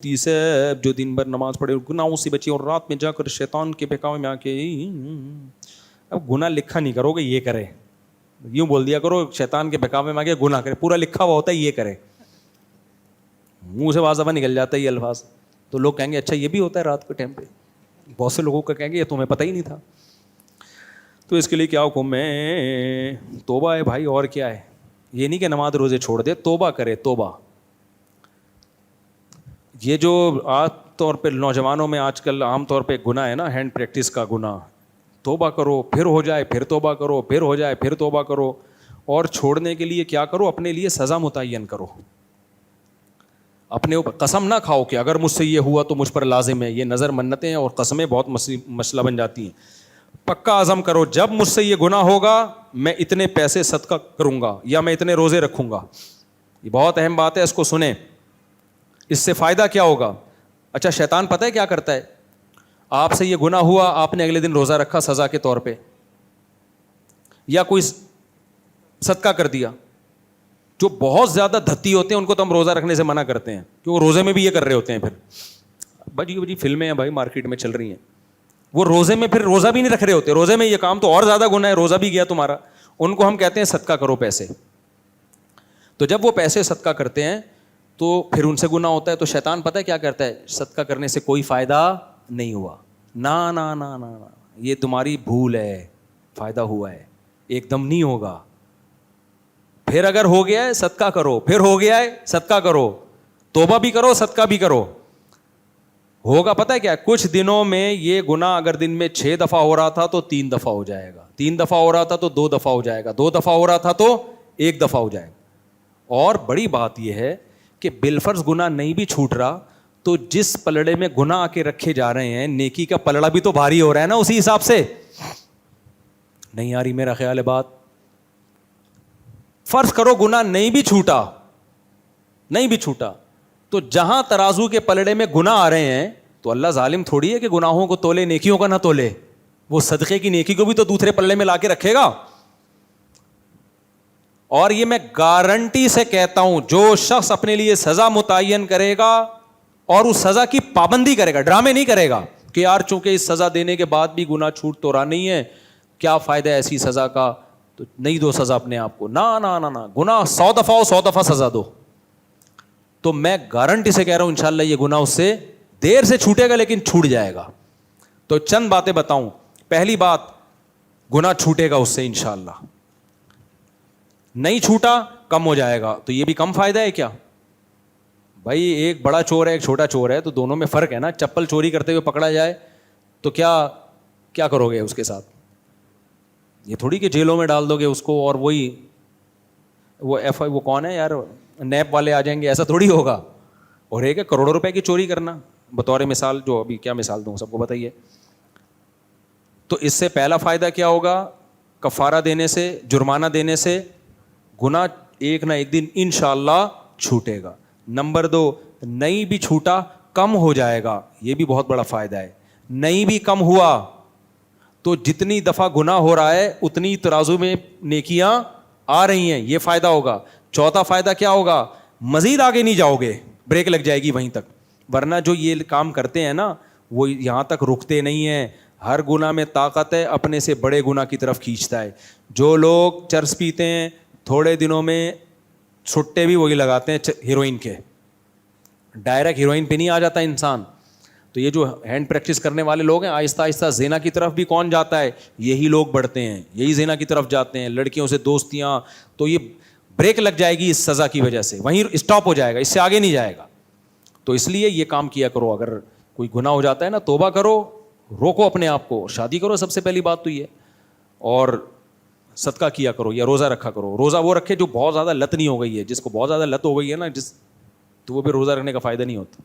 سے جو دن بھر نماز پڑھے اور گناہوں سے بچے اور رات میں جا کر شیطان کے بہکاوے میں آ کے اب گناہ لکھا نہیں کرو گے یہ کرے، یوں بول دیا کرو شیطان کے بہکاوے میں آ کے گناہ کرے، پورا لکھا ہوا ہوتا ہے یہ کرے، منہ سے واضح نکل جاتا ہے یہ الفاظ، تو لوگ کہیں گے اچھا یہ بھی ہوتا ہے رات کے ٹائم پہ، بہت سے لوگوں کا کہیں گے یہ تمہیں پتہ ہی نہیں تھا۔ تو اس کے لیے کیا حکم ہے؟ توبہ ہے بھائی، اور کیا ہے؟ یہ نہیں کہ نماز روزے چھوڑ دے، توبہ کرے توبہ۔ یہ جو عام طور پہ نوجوانوں میں آج کل عام طور پہ گناہ ہے نا، ہینڈ پریکٹس کا گناہ، توبہ کرو پھر ہو جائے، پھر توبہ کرو پھر ہو جائے، پھر توبہ کرو، اور چھوڑنے کے لیے کیا کرو؟ اپنے لیے سزا متعین کرو، اپنے اوپر قسم نہ کھاؤ کہ اگر مجھ سے یہ ہوا تو مجھ پر لازم ہے، یہ نظر منتیں اور قسمیں بہت مسئلہ بن جاتی ہیں۔ پکا عزم کرو جب مجھ سے یہ گناہ ہوگا میں اتنے پیسے صدقہ کروں گا یا میں اتنے روزے رکھوں گا۔ یہ بہت اہم بات ہے، اس کو سنیں۔ اس سے فائدہ کیا ہوگا؟ اچھا شیطان پتہ ہے کیا کرتا ہے؟ آپ سے یہ گناہ ہوا، آپ نے اگلے دن روزہ رکھا سزا کے طور پہ، یا کوئی صدقہ کر دیا۔ جو بہت زیادہ دھتی ہوتے ہیں ان کو تو ہم روزہ رکھنے سے منع کرتے ہیں کہ وہ روزے میں بھی یہ کر رہے ہوتے ہیں، پھر بڑی فلمیں ہیں بھائی مارکیٹ میں چل رہی ہیں، وہ روزے میں پھر روزہ بھی نہیں رکھ رہے ہوتے، روزے میں یہ کام تو اور زیادہ گناہ ہے، روزہ بھی گیا تمہارا۔ ان کو ہم کہتے ہیں صدقہ کرو پیسے۔ تو جب وہ پیسے صدقہ کرتے ہیں تو پھر ان سے گناہ ہوتا ہے، تو شیطان پتہ ہے کیا کرتا ہے؟ صدقہ کرنے سے کوئی فائدہ نہیں ہوا، نا نا نا نا نا، یہ تمہاری بھول ہے، فائدہ ہوا ہے، ایک دم نہیں ہوگا۔ پھر اگر ہو گیا ہے صدقہ کرو، پھر ہو گیا ہے صدقہ کرو، توبہ بھی کرو صدقہ بھی کرو۔ ہوگا پتہ ہے کیا؟ کچھ دنوں میں یہ گناہ اگر دن میں 6 دفعہ ہو رہا تھا تو 3 دفعہ ہو جائے گا، 3 دفعہ ہو رہا تھا تو 2 دفعہ ہو جائے گا، 2 دفعہ ہو رہا تھا تو 1 دفعہ ہو جائے گا۔ اور بڑی بات یہ ہے کہ بالفرض گناہ نہیں بھی چھوٹ رہا تو جس پلڑے میں گناہ آ کے رکھے جا رہے ہیں نیکی کا پلڑا بھی تو بھاری ہو رہا ہے نا، اسی حساب سے۔ نہیں آ رہی میرا خیال ہے بات؟ فرض کرو گناہ نہیں بھی چھوٹا تو جہاں ترازو کے پلڑے میں گناہ آ رہے ہیں تو اللہ ظالم تھوڑی ہے کہ گناہوں کو تولے نیکیوں کا نہ تولے، وہ صدقے کی نیکی کو بھی تو دوسرے پلڑے میں لا کے رکھے گا۔ اور یہ میں گارنٹی سے کہتا ہوں جو شخص اپنے لیے سزا متعین کرے گا اور اس سزا کی پابندی کرے گا، ڈرامے نہیں کرے گا کہ یار چونکہ اس سزا دینے کے بعد بھی گناہ چھوٹ تو رہا نہیں ہے، کیا فائدہ ہے ایسی سزا کا، تو نہیں دو سزا اپنے آپ کو، نا نا نا نا، گناہ 100 دفعہ ہو 100 دفعہ سزا دو۔ تو میں گارنٹی سے کہہ رہا ہوں انشاءاللہ یہ گناہ اس سے دیر سے چھوٹے گا لیکن چھوٹ جائے گا۔ تو چند باتیں بتاؤں۔ پہلی بات، گناہ چھوٹے گا اس سے انشاءاللہ، نہیں چھوٹا کم ہو جائے گا، تو یہ بھی کم فائدہ ہے کیا بھائی؟ ایک بڑا چور ہے ایک چھوٹا چور ہے تو دونوں میں فرق ہے نا۔ چپل چوری کرتے ہوئے پکڑا جائے تو کیا کرو گے اس کے ساتھ؟ یہ تھوڑی کہ جیلوں میں ڈال دو گے اس کو اور وہ کون ہے یار، نیب والے آ جائیں گے، ایسا تھوڑی ہوگا۔ اور ایک ہے کروڑوں روپے کی چوری کرنا، بطور مثال، جو ابھی کیا مثال دوں سب کو بتائیے۔ تو اس سے پہلا فائدہ کیا ہوگا؟ کفارہ دینے سے، جرمانہ دینے سے گناہ ایک نہ ایک دن انشاءاللہ چھوٹے گا۔ نمبر 2، نہیں بھی چھوٹا کم ہو جائے گا، یہ بھی بہت بڑا فائدہ ہے۔ نہیں بھی کم ہوا تو جتنی دفعہ گناہ ہو رہا ہے اتنی ترازو میں نیکیاں آ رہی ہیں، یہ فائدہ ہوگا۔ چوتھا فائدہ کیا ہوگا؟ مزید آگے نہیں جاؤ گے، بریک لگ جائے گی وہیں تک۔ ورنہ جو یہ کام کرتے ہیں نا وہ یہاں تک رکتے نہیں ہیں، ہر گناہ میں طاقت ہے، اپنے سے بڑے گناہ کی طرف کھینچتا ہے۔ جو لوگ چرس پیتے ہیں تھوڑے دنوں میں چھٹے بھی وہی لگاتے ہیں ہیروئن کے، ڈائریکٹ ہیروئن پہ نہیں آ جاتا انسان۔ تو یہ جو ہینڈ پریکٹس کرنے والے لوگ ہیں آہستہ آہستہ زنا کی طرف بھی کون جاتا ہے؟ یہی لوگ بڑھتے ہیں، یہی زنا کی طرف جاتے ہیں، لڑکیوں سے دوستیاں۔ تو یہ بریک لگ جائے گی اس سزا کی وجہ سے، وہیں اسٹاپ ہو جائے گا، اس سے آگے نہیں جائے گا۔ تو اس لیے یہ کام کیا کرو، اگر کوئی گناہ ہو جاتا ہے نا توبہ کرو، روکو اپنے آپ کو، شادی کرو، سب سے پہلی بات تو یہ، اور صدقہ کیا کرو یا روزہ رکھا کرو۔ روزہ وہ رکھے جو بہت زیادہ لت نہیں ہو گئی ہے، جس کو بہت زیادہ لت ہو گئی ہے نا تو وہ بھی روزہ رکھنے کا فائدہ نہیں ہوتا۔